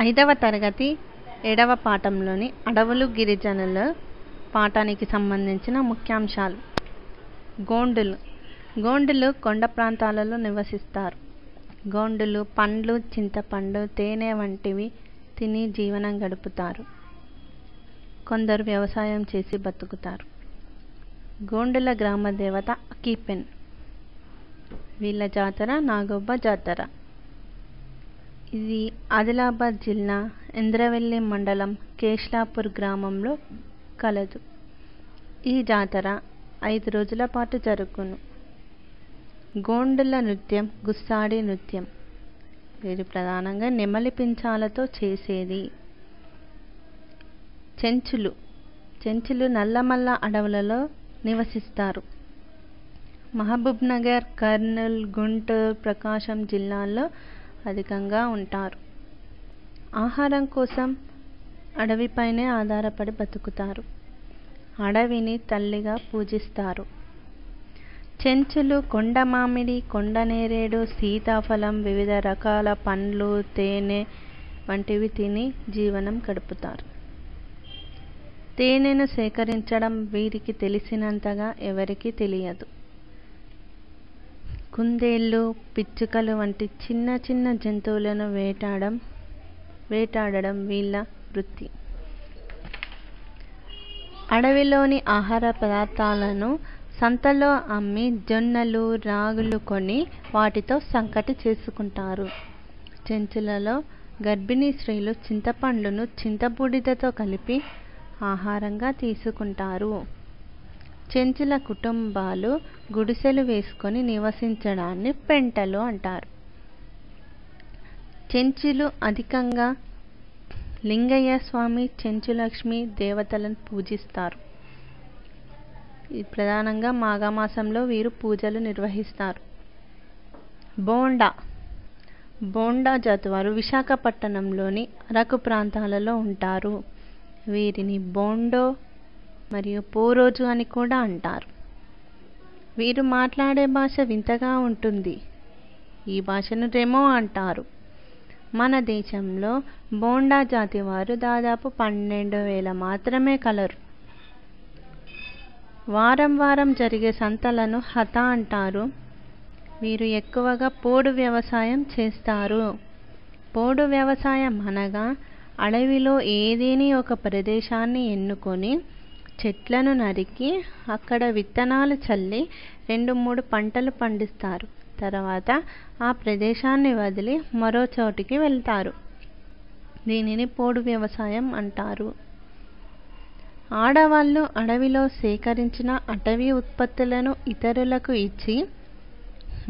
ఐదవ తరగతి 7వ పాఠంలోని అడవులు గిరిజనుల పాఠానికి సంబంధించిన ముఖ్యాంశాలు. గోండులు కొండ ప్రాంతాలలో నివసిస్తారు. గోండులు పండ్లు, చింతపండు, తేనె వంటివి తిని జీవనం గడుపుతారు. కొందరు వ్యవసాయం చేసి బతుకుతారు. గోండుల గ్రామ దేవత అకీపెన్. వీళ్ళ జాతర నాగోబ జాతర. ఇది ఆదిలాబాద్ జిల్లా ఇంద్రవెల్లి మండలం కేష్లాపూర్ గ్రామంలో కలదు. ఈ జాతర 5 రోజుల పాటు జరుగును. గోండుల నృత్యం గుస్సాడి నృత్యం. వీరు ప్రధానంగా నెమలి పించాలతో చేసేది. చెంచులు నల్లమల్ల అడవులలో నివసిస్తారు. మహబూబ్నగర్, కర్నూలు, గుంటూరు, ప్రకాశం జిల్లాల్లో అధికంగా ఉంటారు. ఆహారం కోసం అడవిపైనే ఆధారపడి బతుకుతారు. అడవిని తల్లిగా పూజిస్తారు. చెంచులు కొండ మామిడి, కొండ నేరేడు, సీతాఫలం, వివిధ రకాల పండ్లు, తేనె వంటివి తిని జీవనం గడుపుతారు. తేనెను సేకరించడం వీరికి తెలిసినంతగా ఎవరికీ తెలియదు. కుందేళ్ళు, పిచ్చుకలు వంటి చిన్న చిన్న జంతువులను వేటాడడం వీళ్ళ వృత్తి. అడవిలోని ఆహార పదార్థాలను సంతలో అమ్మి జొన్నలు, రాగులు కొని వాటితో సంకటి చేసుకుంటారు. చెంచులలో గర్భిణీ స్త్రీలు చింతపండును చింతబూడిదతో కలిపి ఆహారంగా తీసుకుంటారు. చెంచుల కుటుంబాలు గుడిసెలు వేసుకొని నివసించడాన్ని పెంటలు అంటారు. చెంచులు అధికంగా లింగయ్య స్వామి, చెంచులక్ష్మి దేవతలను పూజిస్తారు. ప్రధానంగా మాఘమాసంలో వీరు పూజలు నిర్వహిస్తారు. బోండా జాతి వారు విశాఖపట్నంలోని అరకు ప్రాంతాలలో ఉంటారు. వీరిని బోండో మరియు పోరోజు అని కూడా అంటారు. వీరు మాట్లాడే భాష వింతగా ఉంటుంది. ఈ భాషను రెమో అంటారు. మన దేశంలో బోండా జాతి వారు దాదాపు 12,000 మాత్రమే కలరు. వారం జరిగే సంతలను హత అంటారు. వీరు ఎక్కువగా పోడు వ్యవసాయం చేస్తారు. పోడు వ్యవసాయం అనగా అడవిలో ఏదేని ఒక ప్రదేశాన్ని ఎన్నుకొని చెట్లను నరికి అక్కడ విత్తనాలు చల్లి 2-3 పంటలు పండిస్తారు. తర్వాత ఆ ప్రదేశాన్ని వదిలి మరో చోటికి వెళ్తారు. దీనిని పోడు వ్యవసాయం అంటారు. ఆడవాళ్ళు అడవిలో సేకరించిన అటవీ ఉత్పత్తులను ఇతరులకు ఇచ్చి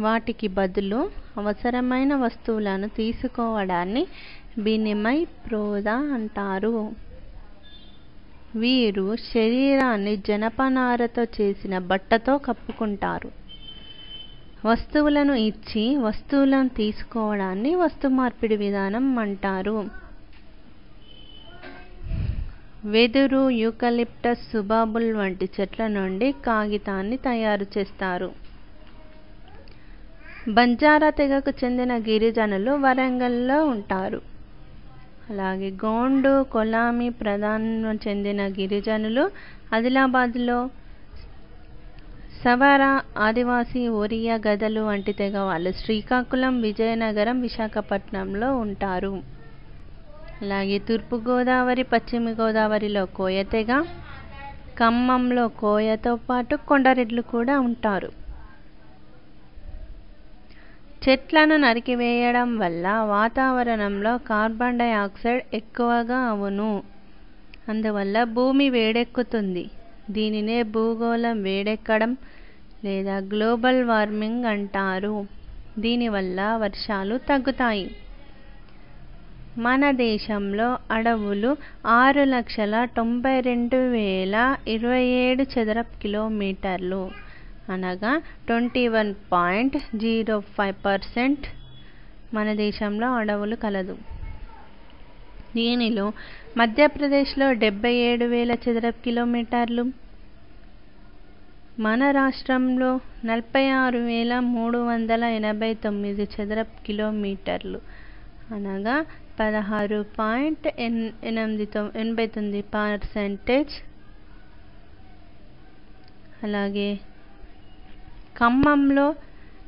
వాటికి బదులు అవసరమైన వస్తువులను తీసుకోవడాన్ని వినిమయ్ ప్రోదా అంటారు. వీరు శరీరాన్ని జనపనారతో చేసిన బట్టతో కప్పుకుంటారు. వస్తువులను ఇచ్చి వస్తువులను తీసుకోవడాన్ని వస్తు మార్పిడి విధానం అంటారు. వెదురు, యూకలిప్టస్, సుబాబుల్ వంటి చెట్ల నుండి కాగితాన్ని తయారు చేస్తారు. బంజారా తెగకు చెందిన గిరిజనులు వరంగల్లో ఉంటారు. అలాగే గోండు, కొలామి ప్రధాన చెందిన గిరిజనులు ఆదిలాబాద్లో, సవర, ఆదివాసీ, ఒరియా, గదలు వంటి తెగ వాళ్ళు శ్రీకాకుళం, విజయనగరం, విశాఖపట్నంలో ఉంటారు. అలాగే తూర్పుగోదావరి, పశ్చిమ గోదావరిలో కోయ తెగ, ఖమ్మంలో కోయతో పాటు కొండరెడ్లు కూడా ఉంటారు. చెట్లను నరికివేయడం వల్ల వాతావరణంలో కార్బన్ డయాక్సైడ్ ఎక్కువగా అవును. అందువల్ల భూమి వేడెక్కుతుంది. దీనినే భూగోళం వేడెక్కడం లేదా గ్లోబల్ వార్మింగ్ అంటారు. దీనివల్ల వర్షాలు తగ్గుతాయి. మన దేశంలో అడవులు 6,92,027 చదరపు కిలోమీటర్లు అనగా 21.05% మన దేశంలో అడవులు కలదు. దీనిలో మధ్యప్రదేశ్లో 77,000 చదరపు కిలోమీటర్లు, మన రాష్ట్రంలో 46,389 చదరపు కిలోమీటర్లు అనగా 16.89%. అలాగే ఖమ్మంలో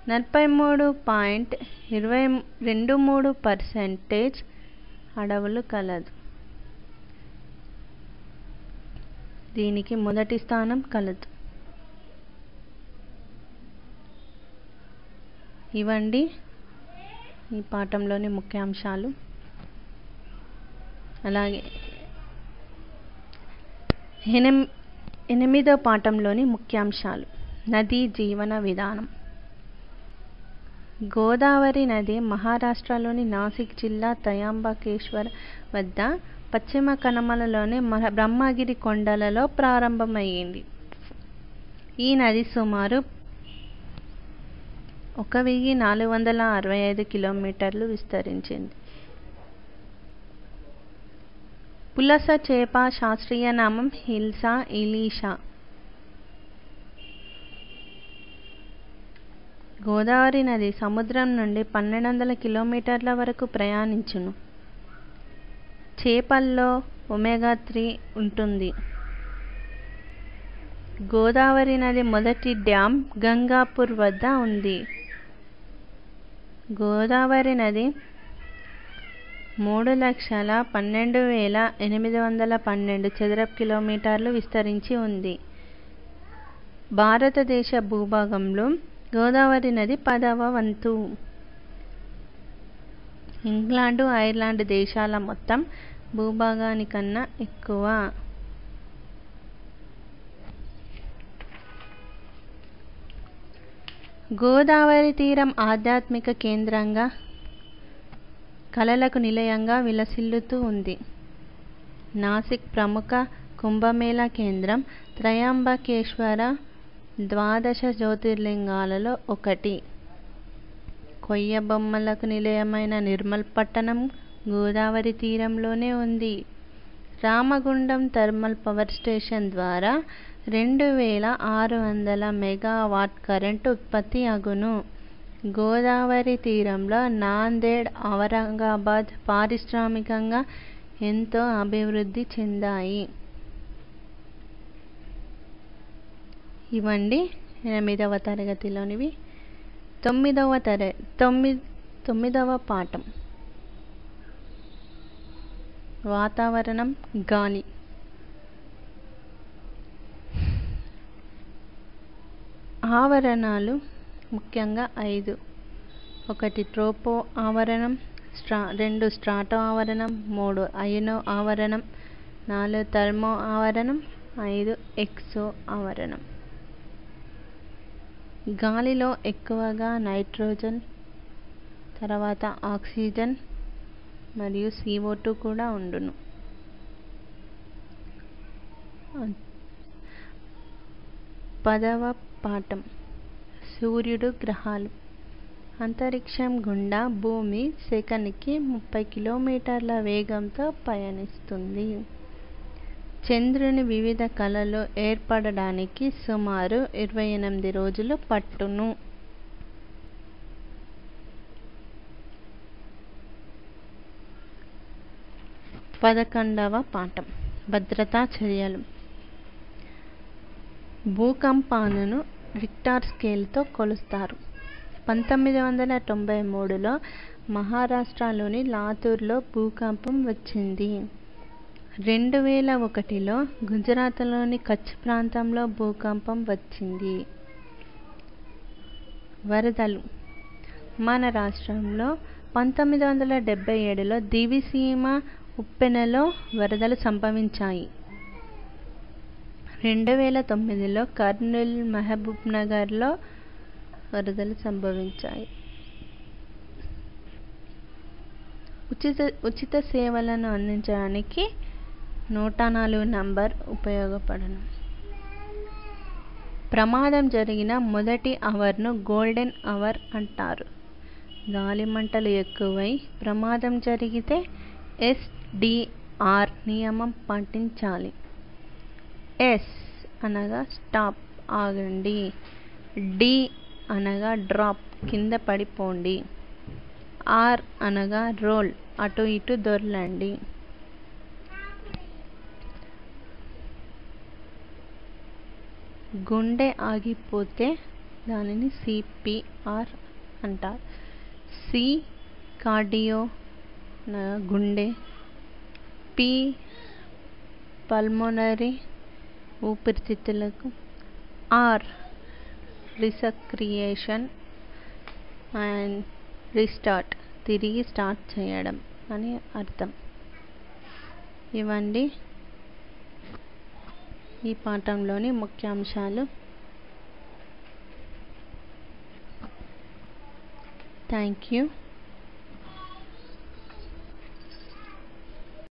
43.23% అడవులు కలదు. దీనికి మొదటి స్థానం కలదు. ఇవండి ఈ పాఠంలోని ముఖ్యాంశాలు. అలాగే 8వ పాఠంలోని ముఖ్యాంశాలు. నదీ జీవన విధానం. గోదావరి నది మహారాష్ట్రలోని నాసిక్ జిల్లా త్రయంబకేశ్వర్ వద్ద పశ్చిమ కనుమలలోని బ్రహ్మగిరి కొండలలో ప్రారంభమైంది. ఈ నది సుమారు 1465 కిలోమీటర్లు విస్తరించింది. పులస చేప శాస్త్రీయ నామం హిల్సా ఇలీషా. గోదావరి నది సముద్రం నుండి 1200 కిలోమీటర్ల వరకు ప్రయాణించును. చేపల్లో ఒమేగా-3 ఉంటుంది. గోదావరి నది మొదటి డ్యాం గంగాపూర్ వద్ద ఉంది. గోదావరి నది 3,12,812 చదరపు కిలోమీటర్లు విస్తరించి ఉంది. భారతదేశ భూభాగంలో గోదావరి నది 10వ వంతు. ఇంగ్లాండు, ఐర్లాండ్ దేశాల మొత్తం భూభాగానికన్నా ఎక్కువ. గోదావరి తీరం ఆధ్యాత్మిక కేంద్రంగా, కళలకు నిలయంగా విలసిల్లుతూ ఉంది. నాసిక్ ప్రముఖ కుంభమేళా కేంద్రం. త్రయంబకేశ్వర 12 జ్యోతిర్లింగాలలో ఒకటి. కొయ్య బొమ్మలకు నిలయమైన నిర్మల్ పట్టణం గోదావరి తీరంలోనే ఉంది. రామగుండం థర్మల్ పవర్ స్టేషన్ ద్వారా 2600 మెగావాట్ కరెంటు ఉత్పత్తి అగును. గోదావరి తీరంలో నాందేడ్, ఔరంగాబాద్ పారిశ్రామికంగా ఎంతో అభివృద్ధి చెందాయి. ఇవండి 8వ తరగతిలోనివి. 9వ పాఠం వాతావరణం, గాలి. ఆవరణాలు ముఖ్యంగా 5. 1 ట్రోపో ఆవరణం, 2 స్ట్రాటో ఆవరణం, 3 అయనో ఆవరణం, 4 థర్మో ఆవరణం, 5 ఎక్సో ఆవరణం. గాలిలో ఎక్కువగా నైట్రోజన్, తర్వాత ఆక్సిజన్ మరియు CO2 కూడా ఉండును. పదవ పాఠం సూర్యుడు, గ్రహాలు. అంతరిక్షం గుండా భూమి సెకనుకి 30 కిలోమీటర్ల వేగంతో పయనిస్తుంది. చంద్రుని వివిధ కళలు ఏర్పడడానికి సుమారు 28 రోజులు పట్టును. పదకొండవ పాఠం భద్రతా చర్యలు. భూకంపాలను రిక్టర్ స్కేల్తో కొలుస్తారు. 1993లో మహారాష్ట్రలోని లాతూర్లో భూకంపం వచ్చింది. 2001లో గుజరాత్లోని కచ్ ప్రాంతంలో భూకంపం వచ్చింది. వరదలు. మన రాష్ట్రంలో 1977లో దివిసీమ ఉప్పెనలో వరదలు సంభవించాయి. 2009లో కర్నూల్, మహబూబ్నగర్లో వరదలు సంభవించాయి. ఉచిత సేవలను అందించడానికి 104 నంబర్ ఉపయోగపడును. ప్రమాదం జరిగిన మొదటి అవర్ను గోల్డెన్ అవర్ అంటారు. గాలిమంటలు ఎక్కువై ప్రమాదం జరిగితే SDR నియమం పాటించాలి. S అనగా స్టాప్, ఆగండి. D అనగా డ్రాప్, కింద పడిపోండి. R అనగా రోల్, అటు ఇటు దొర్లండి. గుండె ఆగిపోతే దానిని సిపిఆర్ అంటారు. సి కార్డియో గుండె, పి పల్మోనరీ ఊపిరితిత్తులకు, ఆర్ రిసక్రియేషన్ అండ్ రీస్టార్ట్ తిరిగి స్టార్ట్ చేయడం అని అర్థం. ఇవండి ఈ పాఠంలోని ముఖ్యాంశాలు. Thank you.